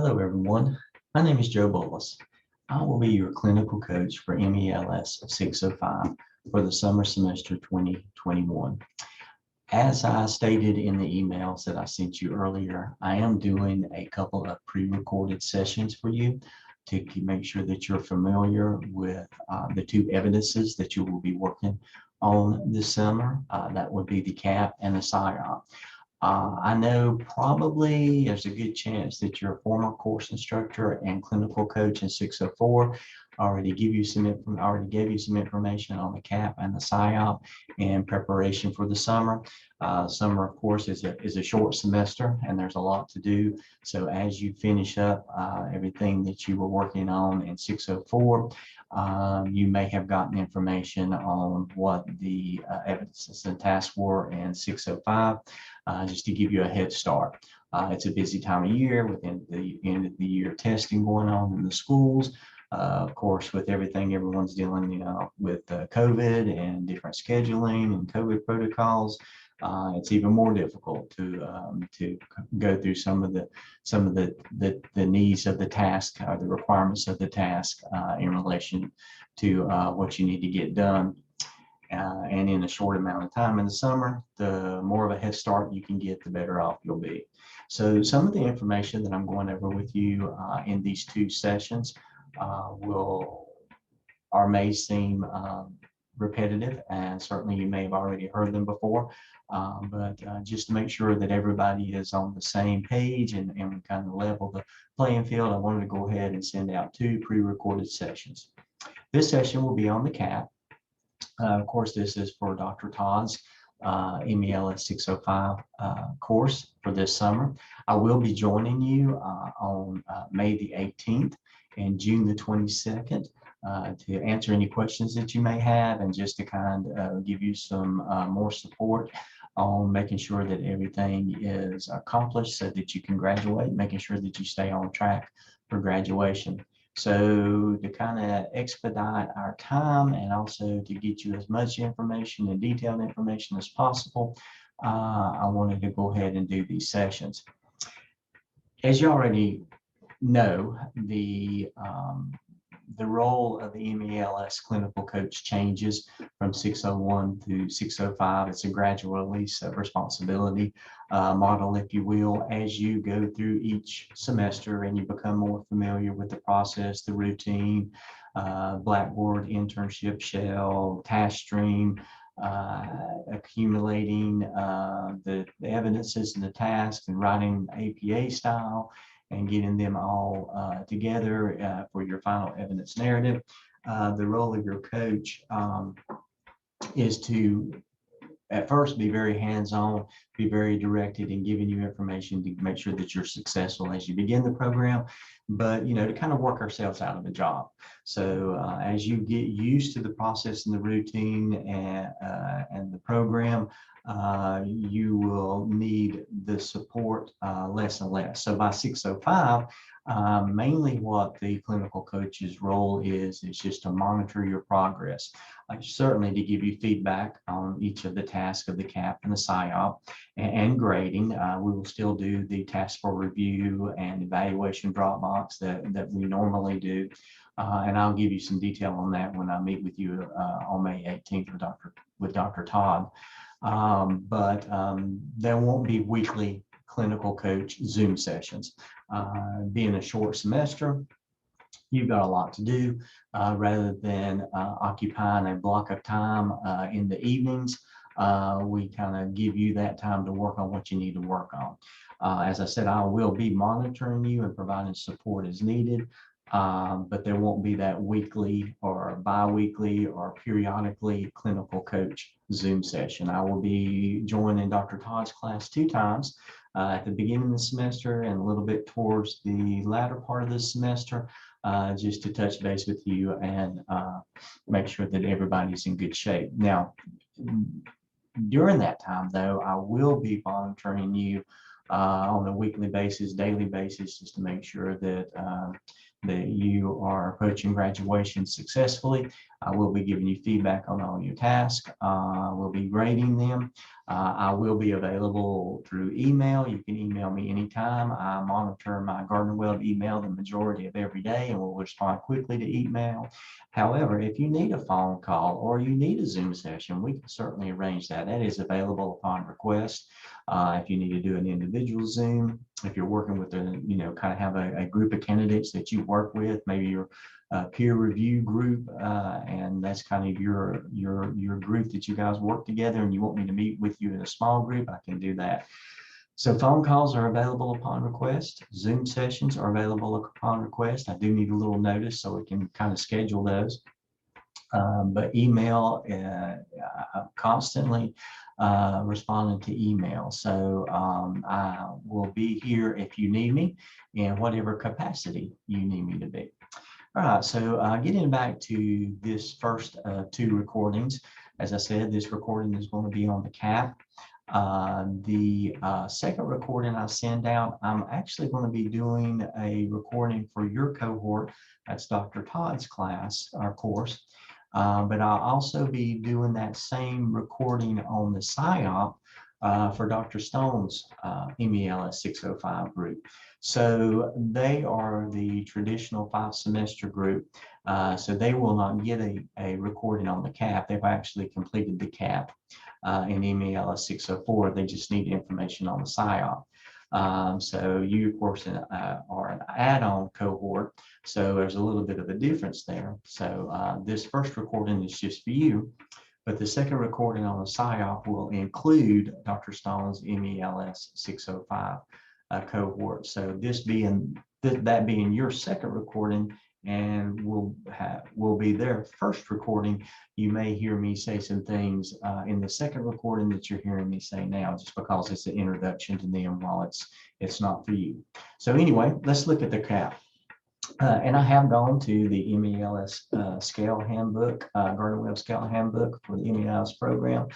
Hello, everyone. My name is Joe Bullis. I will be your clinical coach for MELS 605 for the summer semester 2021. As I stated in the emails that I sent you earlier, I am doing a couple of pre-recorded sessions for you to make sure that you're familiar with the two evidences that you will be working on this summer. That would be the CAAP and the CIOP. I know probably there's a good chance that your former course instructor and clinical coach in 604 already gave you some information on the CAAP and the PSYOP in preparation for the summer. Summer, of course, is a short semester, and there's a lot to do. So as you finish up everything that you were working on in 604, you may have gotten information on what the evidences and tasks were in 605. Just to give you a head start. It's a busy time of year within the end of the year testing going on in the schools. Of course, with everything everyone's dealing with COVID and different scheduling and COVID protocols, it's even more difficult to go through some of the needs of the task, the requirements of the task in relation to what you need to get done. And in a short amount of time in the summer, the more of a head start you can get, the better off you'll be. So some of the information that I'm going over with you in these two sessions may seem repetitive, and certainly you may have already heard them before, but just to make sure that everybody is on the same page and we kind of level the playing field, I wanted to go ahead and send out two pre-recorded sessions. This session will be on the CAAP. Of course, this is for Dr. Todd's MELS 605 course for this summer. I will be joining you on May the 18th and June the 22nd to answer any questions that you may have, and just to kind of give you some more support on making sure that everything is accomplished so that you can graduate, making sure that you stay on track for graduation. So to kind of expedite our time and also to get you as much information and detailed information as possible, I wanted to go ahead and do these sessions. As you already know, the role of the MELS clinical coach changes from 601 to 605. It's a gradual release of responsibility model, if you will, as you go through each semester and you become more familiar with the process, the routine, Blackboard, internship shell, task stream, accumulating the evidences and the tasks and writing APA style and getting them all together for your final evidence narrative. The role of your coach is to at first be very hands-on, be very directed in giving you information to make sure that you're successful as you begin the program, but to kind of work ourselves out of a job. So as you get used to the process and the routine and the program, you will need the support less and less. So by 605, mainly what the clinical coach's role is just to monitor your progress. Certainly to give you feedback on each of the tasks of the CAAP and the PSYOP and grading. We will still do the task for review and evaluation Dropbox that we normally do. And I'll give you some detail on that when I meet with you on May 18th with Dr. Todd. But there won't be weekly clinical coach Zoom sessions. Being a short semester, you've got a lot to do. Rather than occupying a block of time in the evenings, we kind of give you that time to work on what you need to work on. As I said, I will be monitoring you and providing support as needed, but there won't be that weekly or bi-weekly or periodically clinical coach Zoom session. I will be joining Dr. Todd's class 2 times at the beginning of the semester and a little bit towards the latter part of the semester, just to touch base with you and make sure that everybody's in good shape. Now, during that time, though, I will be monitoring you on a weekly basis, daily basis, just to make sure that that you are approaching graduation successfully. I will be giving you feedback on all your tasks. We'll be grading them. I will be available through email. You can email me anytime. I monitor my Gardner Webb email the majority of every day and will respond quickly to email. However, if you need a phone call or you need a Zoom session, we can certainly arrange that. That is available upon request. If you need to do an individual Zoom, if you're working with kind of have a group of candidates that you work with, maybe your peer review group, and that's kind of your group that you guys work together, and you want me to meet with you in a small group, I can do that. So phone calls are available upon request. Zoom sessions are available upon request. I do need a little notice so we can kind of schedule those. But email, I'm constantly responding to email. So I will be here if you need me in whatever capacity you need me to be. All right, so getting back to this first two recordings, as I said, this recording is going to be on the CAAP. The second recording I send out, I'm actually going to be doing a recording for your cohort. That's Dr. Todd's class, our course. But I'll also be doing that same recording on the CIOP for Dr. Stone's MELS 605 group. So they are the traditional 5-semester group. So they will not get a recording on the CAAP. They've actually completed the CAAP in MELS 604. They just need information on the CIOP. So you, of course, are an add-on cohort. So there's a little bit of a difference there. So this first recording is just for you. But the second recording on the CIOP will include Dr. Stone's MELS 605 cohort. So this being that being your second recording, and will be their first recording, you may hear me say some things in the second recording that you're hearing me say now, just because it's an introduction to them while it's not for you. So anyway, let's look at the CAAP. And I have gone to the MELS Scale Handbook, Gardner Webb Scale Handbook for the MELS program.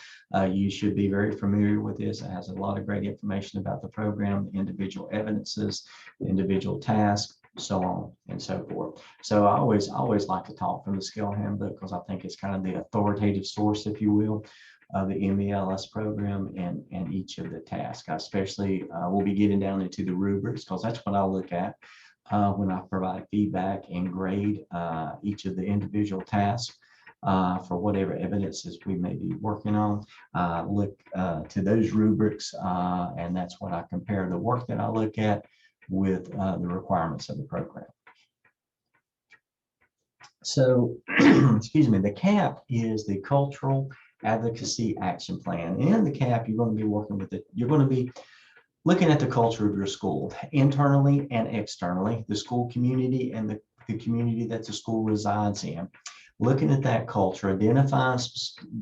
You should be very familiar with this. It has a lot of great information about the program, individual evidences, individual tasks, so on and so forth. So I always like to talk from the Scale Handbook because I think it's kind of the authoritative source, if you will, of the MELS program and each of the tasks. I especially will be getting down into the rubrics because that's what I look at when I provide feedback and grade each of the individual tasks for whatever evidences we may be working on. Look to those rubrics, and that's what I compare the work that I look at with the requirements of the program. So, excuse me, the CAAP is the Cultural Advocacy Action Plan. In the CAAP, you're going to be working with it. You're going to be looking at the culture of your school, internally and externally, the school community and the community that the school resides in. Looking at that culture, identifying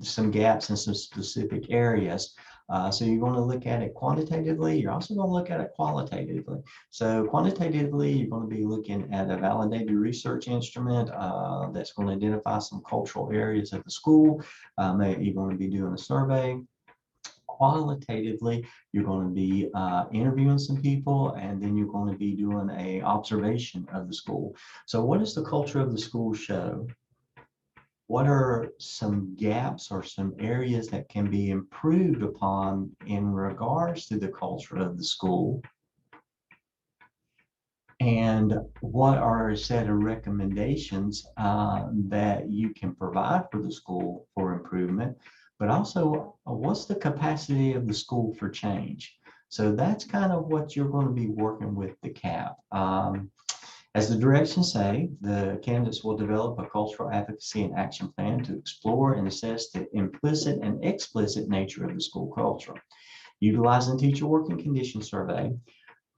some gaps in some specific areas. So you're going to look at it quantitatively. You're also going to look at it qualitatively. So quantitatively, you're going to be looking at a validated research instrument that's going to identify some cultural areas of the school. Maybe you're going to be doing a survey. Qualitatively, you're going to be interviewing some people, and then you're going to be doing an observation of the school. So what does the culture of the school show? What are some gaps or some areas that can be improved upon in regards to the culture of the school? And what are a set of recommendations that you can provide for the school for improvement? But also, what's the capacity of the school for change? So that's kind of what you're going to be working with the CAAP. As the directions say, the candidates will develop a cultural advocacy and action plan to explore and assess the implicit and explicit nature of the school culture, utilizing teacher working condition survey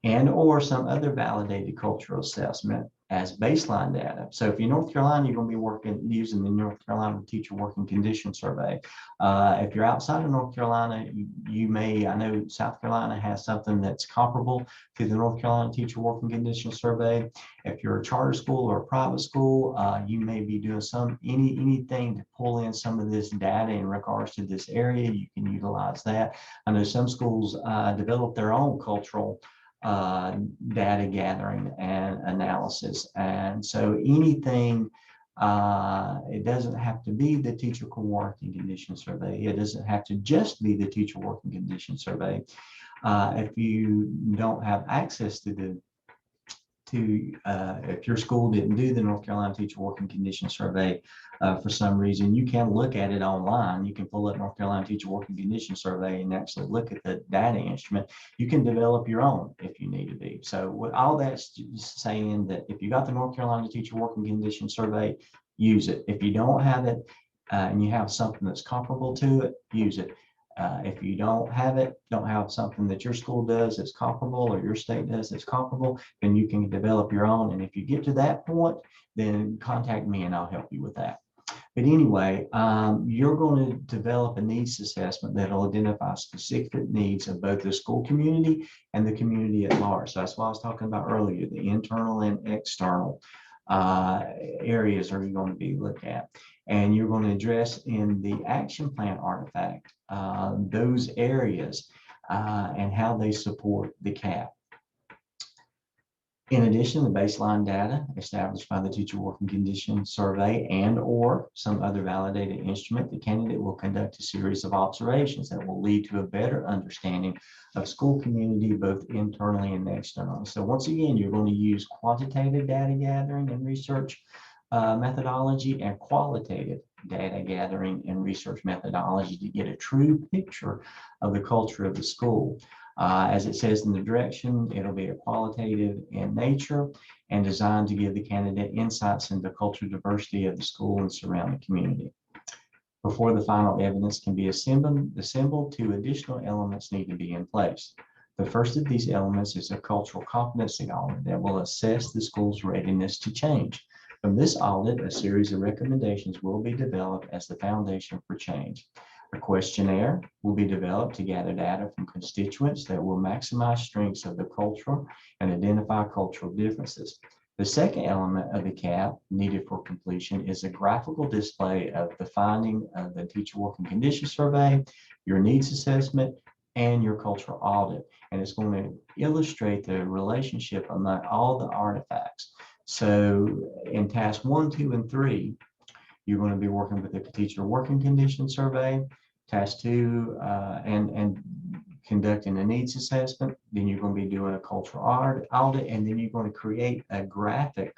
and or some other validated cultural assessment as baseline data. So if you're North Carolina, you're going to be using the North Carolina Teacher Working Condition Survey. If you're outside of North Carolina, you may, I know South Carolina has something that's comparable to the North Carolina Teacher Working Condition Survey. If you're a charter school or a private school, you may be doing anything to pull in some of this data in regards to this area. You can utilize that. I know some schools develop their own cultural data gathering and analysis. And so anything, it doesn't have to be the teacher working condition survey. It doesn't have to just be the teacher working condition survey. If you don't have access to if your school didn't do the North Carolina Teacher Working Condition Survey for some reason, you can look at it online. You can pull up North Carolina Teacher Working Condition Survey and actually look at the data instrument. You can develop your own if you need to be. So with all that's saying that if you got the North Carolina Teacher Working Condition Survey, use it. If you don't have it and you have something that's comparable to it, use it. If you don't have something that your school does that's comparable or your state does that's comparable, then you can develop your own. And if you get to that point, then contact me and I'll help you with that. But anyway, you're going to develop a needs assessment that'll identify specific needs of both the school community and the community at large. So that's what I was talking about earlier, the internal and external areas are you going to be looked at. And you're going to address in the action plan artifact those areas and how they support the CAAP. In addition, the baseline data established by the Teacher Working Condition Survey and or some other validated instrument, the candidate will conduct a series of observations that will lead to a better understanding of school community, both internally and externally. So once again, you're going to use quantitative data gathering and research methodology and qualitative data gathering and research methodology to get a true picture of the culture of the school. As it says in the direction, it'll be a qualitative in nature and designed to give the candidate insights into the cultural diversity of the school and surrounding community. Before the final evidence can be assembled, two additional elements need to be in place. The first of these elements is a cultural competency audit that will assess the school's readiness to change. From this audit, a series of recommendations will be developed as the foundation for change. A questionnaire will be developed to gather data from constituents that will maximize strengths of the culture and identify cultural differences. The second element of the CAAP needed for completion is a graphical display of the finding of the Teacher Working Condition Survey, your needs assessment, and your cultural audit. And it's going to illustrate the relationship among all the artifacts. So in task 1, 2, and 3, you're going to be working with the Teacher Working Condition Survey, task 2, and conducting a needs assessment. Then you're going to be doing a cultural audit, and then you're going to create a graphic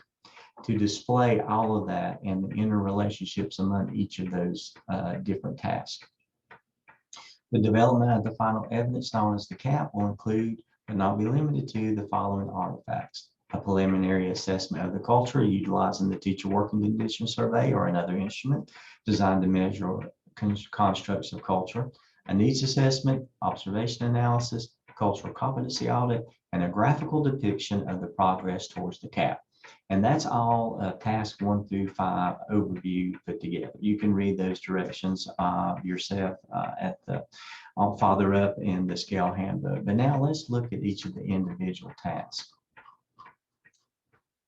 to display all of that and the interrelationships among each of those different tasks. The development of the final evidence known as the CAAP will include, but not be limited to, the following artifacts: a preliminary assessment of the culture utilizing the Teacher Working Condition Survey or another instrument designed to measure constructs of culture, a needs assessment, observation analysis, cultural competency audit, and a graphical depiction of the progress towards the CAAP. And that's all task 1 through 5 overview put together. You can read those directions yourself at the farther up in the scale handbook. But now let's look at each of the individual tasks.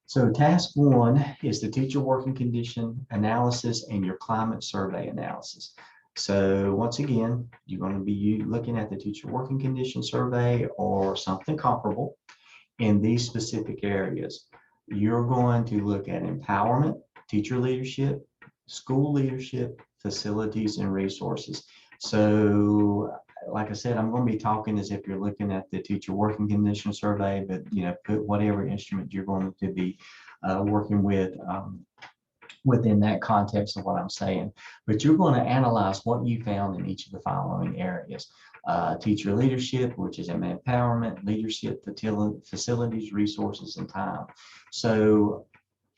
So task 1 is the teacher working condition analysis and your climate survey analysis. So once again, you're going to be looking at the teacher working condition survey or something comparable in these specific areas. You're going to look at empowerment, teacher leadership, school leadership, facilities, and resources. So like I said, I'm going to be talking as if you're looking at the teacher working condition survey, but put whatever instrument you're going to be working with within that context of what I'm saying. But you're going to analyze what you found in each of the following areas. Teacher leadership, which is empowerment, leadership, facilities, resources, and time. So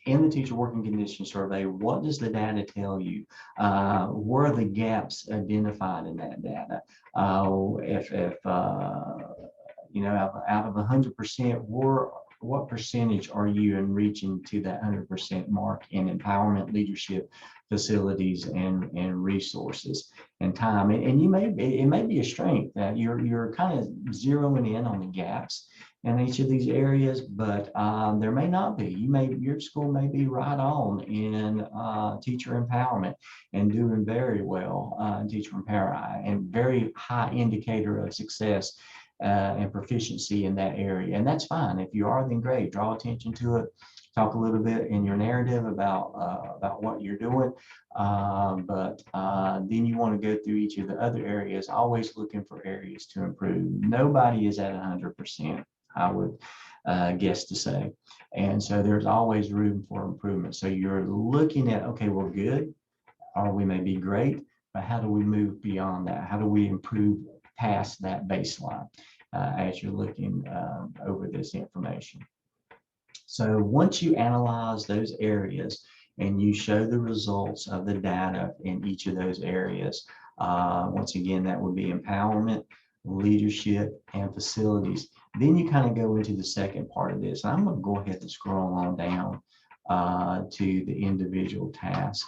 in the teacher working condition survey, what does the data tell you? Where are the gaps identified in that data? If out of 100%, what percentage are you in reaching to that 100% mark in empowerment, leadership, facilities, and resources and time? And it may be a strength that you're kind of zeroing in on the gaps in each of these areas, but there may not be. Your school may be right on in teacher empowerment and doing very well in teacher empowerment and very high indicator of success and proficiency in that area. And that's fine. If you are, then great. Draw attention to it. Talk a little bit in your narrative about what you're doing. But then you want to go through each of the other areas, always looking for areas to improve. Nobody is at 100%, I would guess to say. And so there's always room for improvement. So you're looking at, okay, we're good, or we may be great, but how do we move beyond that? How do we improve past that baseline as you're looking over this information? So once you analyze those areas and you show the results of the data in each of those areas, once again, that would be empowerment, leadership, and facilities. Then you kind of go into the second part of this. I'm going to go ahead and scroll on down to the individual task.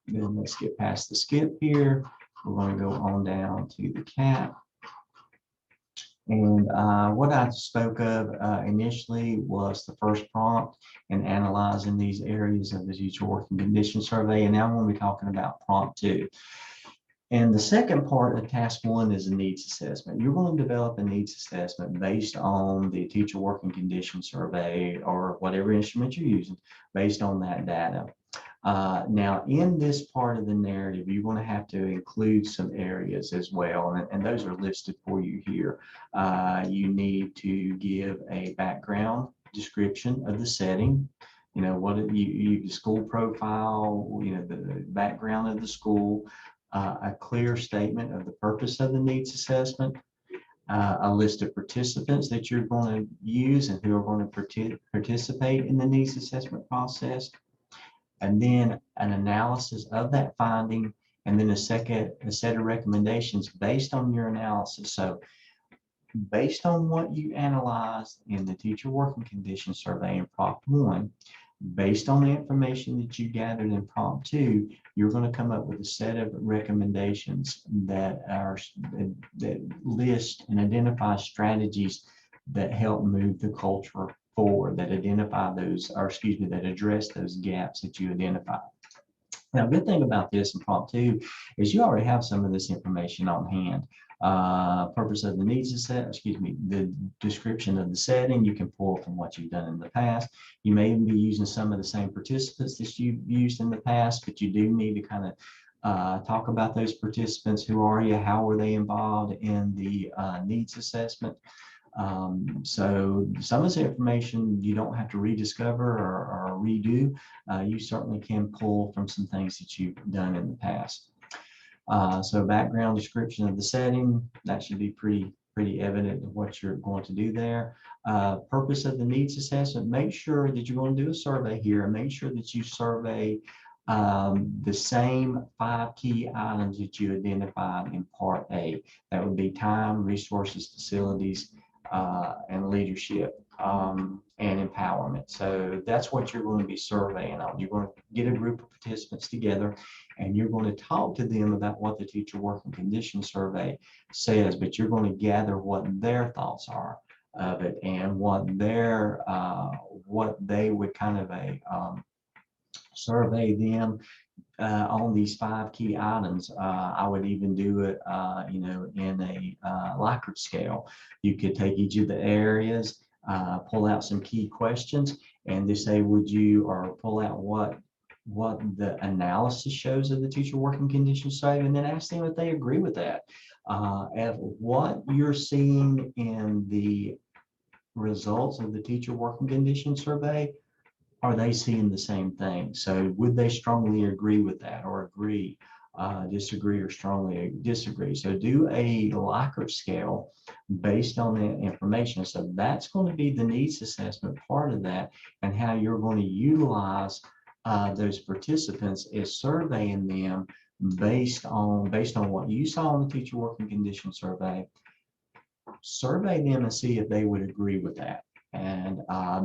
Then let's get past the skip here. We're going to go on down to the CAAP. And what I spoke of initially was the first prompt and analyzing these areas of the teacher working condition survey. And now I'm going to be talking about prompt 2. And the second part of task 1 is a needs assessment. You're going to develop a needs assessment based on the teacher working condition survey or whatever instrument you're using based on that data. Now, in this part of the narrative, you're going to have to include some areas as well, and those are listed for you here. You need to give a background description of the setting. You know, what the school profile, you know, the background of the school, a clear statement of the purpose of the needs assessment, a list of participants that you're going to use and who are going to participate in the needs assessment process, and then an analysis of that finding, and then a set of recommendations based on your analysis. So based on what you analyzed in the teacher working condition survey in prompt 1, based on the information that you gathered in prompt 2, you're going to come up with a set of recommendations that list and identify strategies that help move the culture forward, that identify those, or excuse me, that address those gaps that you identify. Now, a good thing about this in prompt 2 is you already have some of this information on hand. Purpose of the needs assessment, excuse me, the description of the setting, you can pull from what you've done in the past. You may even be using some of the same participants that you've used in the past, but you do need to kind of talk about those participants. Who are you? How were they involved in the needs assessment? So some of this information you don't have to rediscover or redo. You certainly can pull from some things that you've done in the past. So background description of the setting, that should be pretty evident of what you're going to do there. Purpose of the needs assessment, make sure that you're going to do a survey here and make sure that you survey the same 5 key items that you identified in part A. That would be time, resources, facilities, and leadership and empowerment. So that's what you're going to be surveying on. You're going to get a group of participants together and you're going to talk to them about what the teacher working condition survey says, but you're going to gather what their thoughts are of it and what they would kind of survey them on these 5 key items. I would even do it, you know, in a Likert scale. You could take each of the areas, pull out some key questions, and just say, would you, or pull out what the analysis shows of the teacher working condition survey, and then ask them if they agree with that. If what you're seeing in the results of the teacher working condition survey, are they seeing the same thing? So would they strongly agree with that, or agree, disagree, or strongly disagree? So do a Likert scale based on that information. So that's going to be the needs assessment part of that, and how you're going to utilize those participants is surveying them based on what you saw in the teacher working condition survey. Survey them and see if they would agree with that, and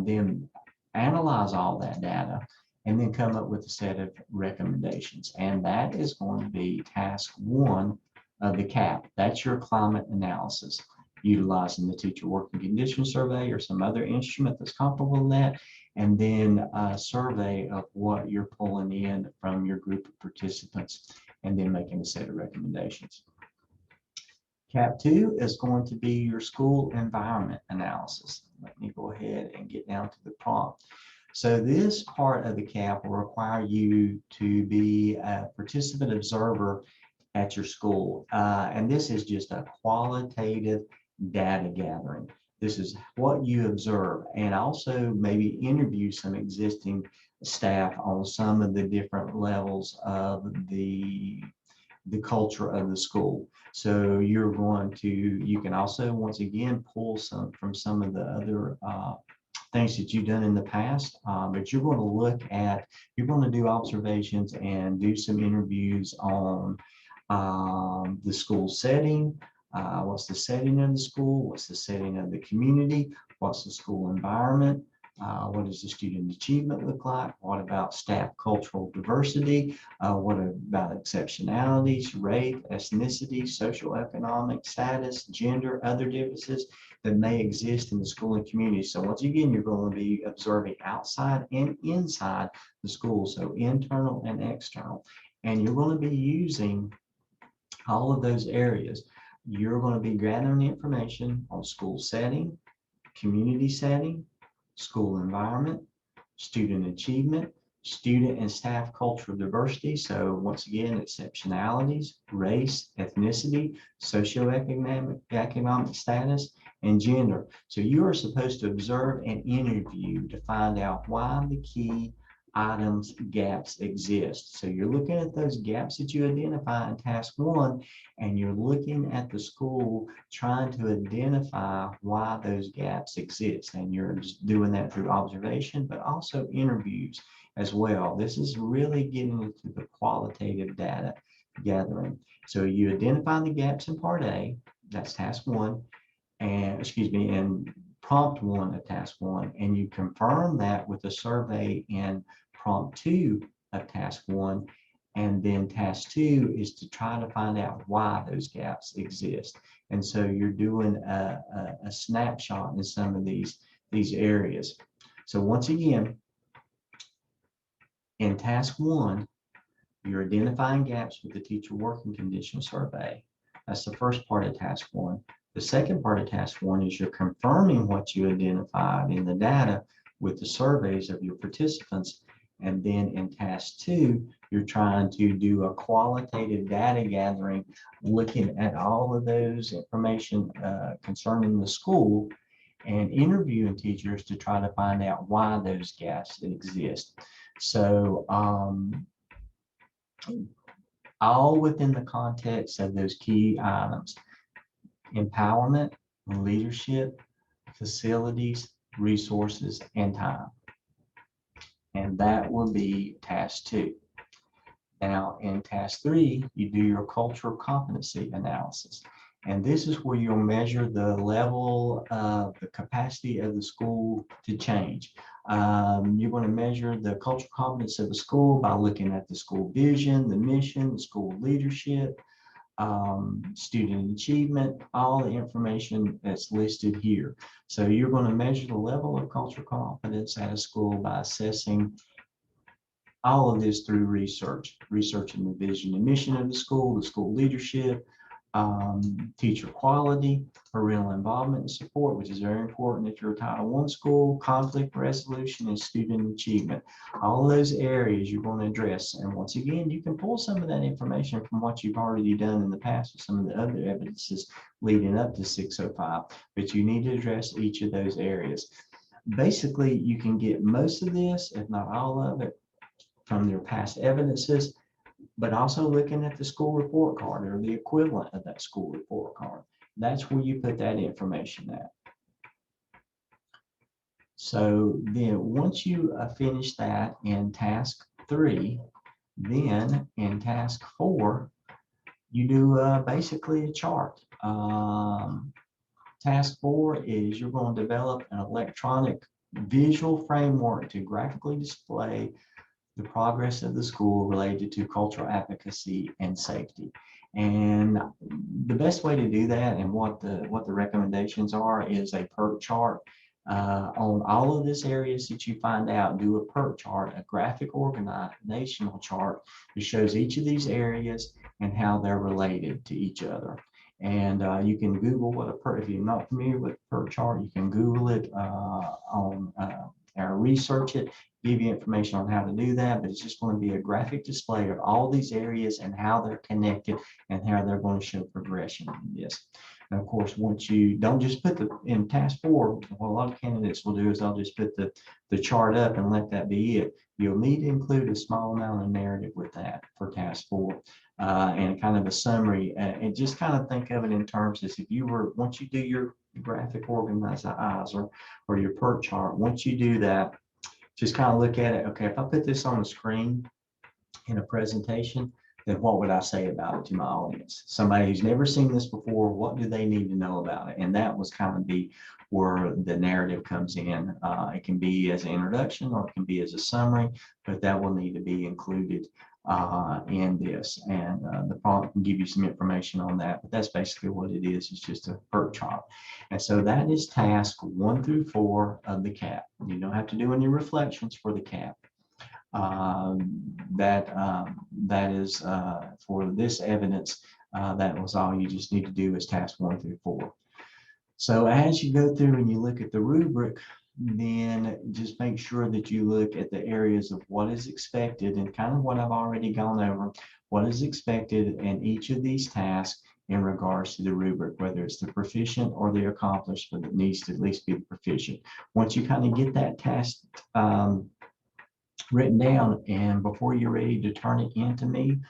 then analyze all that data and then come up with a set of recommendations. And that is going to be task 1 of the CAAP. That's your climate analysis, utilizing the teacher working condition survey or some other instrument that's comparable to that, and then a survey of what you're pulling in from your group of participants, and then making a set of recommendations. CAAP 2 is going to be your school environment analysis. Let me go ahead and get down to the prompt. So this part of the CAAP will require you to be a participant observer at your school. And this is just a qualitative data gathering. This is what you observe, and also maybe interview some existing staff on some of the different levels of the culture of the school. So you're going to, you can also, once again, pull some from some of the other things that you've done in the past, but you're going to look at, you're going to do observations and do some interviews on the school setting. What's the setting of the school? What's the setting of the community? What's the school environment? What does the student achievement look like? What about staff cultural diversity? What about exceptionalities, race, ethnicity, social economic status, gender, other differences that may exist in the school and community? So once again, you're going to be observing outside and inside the school, so internal and external. And you're going to be using all of those areas. You're going to be gathering information on school setting, community setting, school environment, student achievement, student and staff cultural diversity. So once again, exceptionalities, race, ethnicity, socioeconomic status, and gender. So you are supposed to observe and interview to find out why the key items gaps exist. So you're looking at those gaps that you identify in task 1, and you're looking at the school trying to identify why those gaps exist. And you're just doing that through observation, but also interviews as well. This is really getting into the qualitative data gathering. So you identify the gaps in part A, that's task 1, and and prompt 1 of task 1, and you confirm that with a survey in prompt 2 of task 1. And then task 2 is to try to find out why those gaps exist. And so you're doing a snapshot in some of these areas. So once again, in task 1, you're identifying gaps with the teacher working condition survey. That's the first part of task 1. The second part of task 1 is you're confirming what you identified in the data with the surveys of your participants. And then in task 2, you're trying to do a qualitative data gathering, looking at all of those information concerning the school and interviewing teachers to try to find out why those gaps exist. So all within the context of those key items: empowerment, leadership, facilities, resources, and time. And that will be task 2. Now in task 3, you do your cultural competency analysis. And this is where you'll measure the level of the capacity of the school to change. You're going to measure the cultural competence of the school by looking at the school vision, the mission, the school leadership, student achievement, all the information that's listed here. So you're going to measure the level of cultural competence at a school by assessing all of this through researching the vision and mission of the school leadership, teacher quality, parental involvement and support, which is very important if you're a Title I school, conflict resolution, and student achievement. All of those areas you're going to address. And once again, you can pull some of that information from what you've already done in the past with some of the other evidences leading up to 605, but you need to address each of those areas. Basically, you can get most of this, if not all of it, from their past evidences, but also looking at the school report card or the equivalent of that school report card. That's where you put that information at. So then once you finish that in task 3, then in task 4, you do basically a chart. Task 4 is you're going to develop an electronic visual framework to graphically display the progress of the school related to cultural advocacy and safety. And the best way to do that, and what the recommendations are, is a PERT chart. On all of these areas that you find out, do a PERT chart, a graphic organizational chart that shows each of these areas and how they're related to each other. And you can Google what a PERT, if you're not familiar with PERT chart, you can Google it or research it, give you information on how to do that. But it's just going to be a graphic display of all these areas and how they're connected and how they're going to show progression in this. And of course, once you don't just put in task 4, what a lot of candidates will do is they'll just put the chart up and let that be it. You'll need to include a small amount of narrative with that for task 4. And kind of a summary, and just kind of think of it in terms as if you were, once you do your graphic organizer or your PERT chart, once you do that, just kind of look at it. Okay, if I put this on the screen in a presentation, then what would I say about it to my audience? Somebody who's never seen this before, what do they need to know about it? And that was kind of where the narrative comes in. It can be as an introduction or it can be as a summary, but that will need to be included in this, and the prompt can give you some information on that, but that's basically what it is. It's just a PERT chart. And so that is task 1 through 4 of the CAAP. You don't have to do any reflections for the CAAP. That is for this evidence. That was all you just need to do is task 1 through 4. So as you go through and you look at the rubric, then just make sure that you look at the areas of what is expected and kind of what I've already gone over, what is expected in each of these tasks in regards to the rubric, whether it's the proficient or the accomplished, but it needs to at least be the proficient. Once you kind of get that task written down, and before you're ready to turn it into me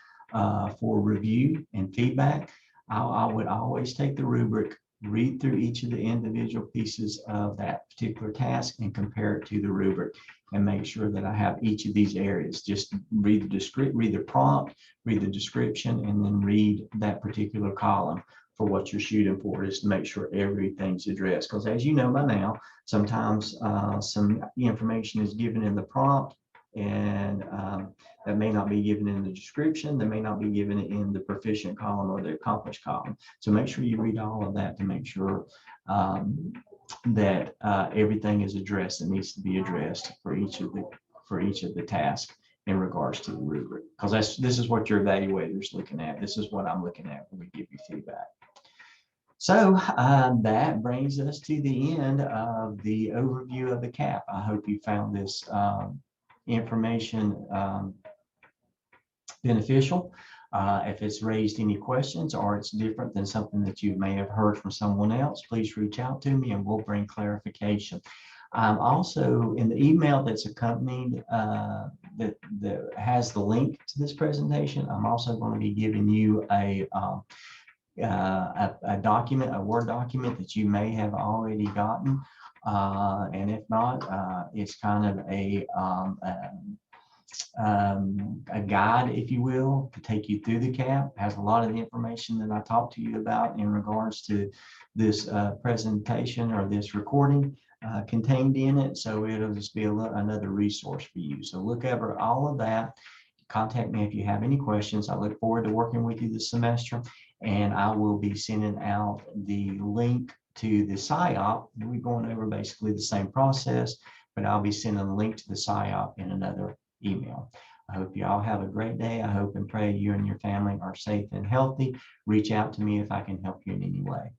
for review and feedback, I would always take the rubric, read through each of the individual pieces of that particular task and compare it to the rubric and make sure that I have each of these areas. Just read the prompt, read the description, and then read that particular column for what you're shooting for, is to make sure everything's addressed. Because as you know by now, sometimes some information is given in the prompt and that may not be given in the description, that may not be given in the proficient column or the accomplished column. So make sure you read all of that to make sure that everything is addressed that needs to be addressed for each of the tasks in regards to the rubric. Because this is what your evaluator is looking at. This is what I'm looking at when we give you feedback. So that brings us to the end of the overview of the CAAP. I hope you found this information beneficial. If it's raised any questions or it's different than something that you may have heard from someone else, please reach out to me and we'll bring clarification. Also, in the email that's accompanied, that has the link to this presentation, I'm also going to be giving you a document, a Word document that you may have already gotten. And if not, it's kind of a guide, if you will, to take you through the CAAP. It has a lot of the information that I talked to you about in regards to this presentation or this recording contained in it. So it'll just be another resource for you. So look over all of that. Contact me if you have any questions. I look forward to working with you this semester, and I will be sending out the link to the PSYOP. We're going over basically the same process, but I'll be sending a link to the PSYOP in another email. I hope you all have a great day. I hope and pray you and your family are safe and healthy. Reach out to me if I can help you in any way.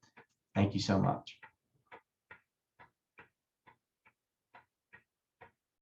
Thank you so much.